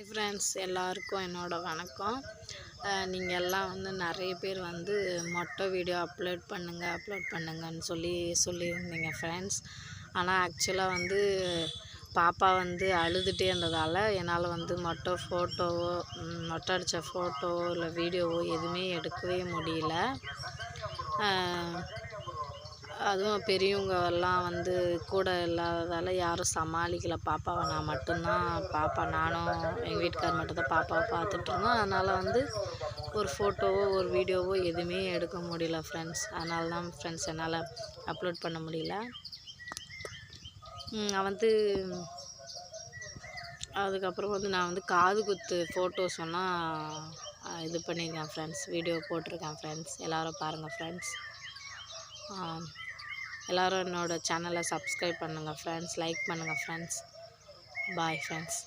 Friends எல்லாருக்கும் என்னோடய வணக்கம். நீங்கள் எல்லாம் வந்து நிறைய பேர் வந்து மொட்டை வீடியோ அப்லோட் பண்ணுங்கன்னு சொல்லியிருந்தீங்க ஃப்ரெண்ட்ஸ். ஆனால் ஆக்சுவலாக வந்து பாப்பா வந்து அழுதுகிட்டே இருந்ததால் என்னால் வந்து மொட்டை அடித்த ஃபோட்டோவோ இல்லை வீடியோவோ எதுவுமே எடுக்கவே முடியல. அதுவும் பெரியவங்க எல்லாம் வந்து கூட இல்லாததால் யாரும் சமாளிக்கலை பாப்பாவை. நான் மட்டும்தான் நானும் எங்கள் வீட்டுக்கார் மட்டும்தான் பாப்பாவை பார்த்துட்ருந்தோம். அதனால் வந்து ஒரு ஃபோட்டோவோ ஒரு வீடியோவோ எதுவுமே எடுக்க முடியல ஃப்ரெண்ட்ஸ். அதனால தான் ஃப்ரெண்ட்ஸ் என்னால் அப்லோட் பண்ண முடியல. வந்து அதுக்கப்புறம் வந்து நான் வந்து காது குத்து ஃபோட்டோஸெல்லாம் இது பண்ணியிருக்கேன் ஃப்ரெண்ட்ஸ், வீடியோ போட்டிருக்கேன் ஃப்ரெண்ட்ஸ். எல்லோரும் பாருங்கள் ஃப்ரெண்ட்ஸ். எல்லோரும் என்னோடய சேனலை சப்ஸ்கிரைப் பண்ணுங்கள் ஃப்ரெண்ட்ஸ், லைக் பண்ணுங்கள் ஃப்ரெண்ட்ஸ். Bye friends.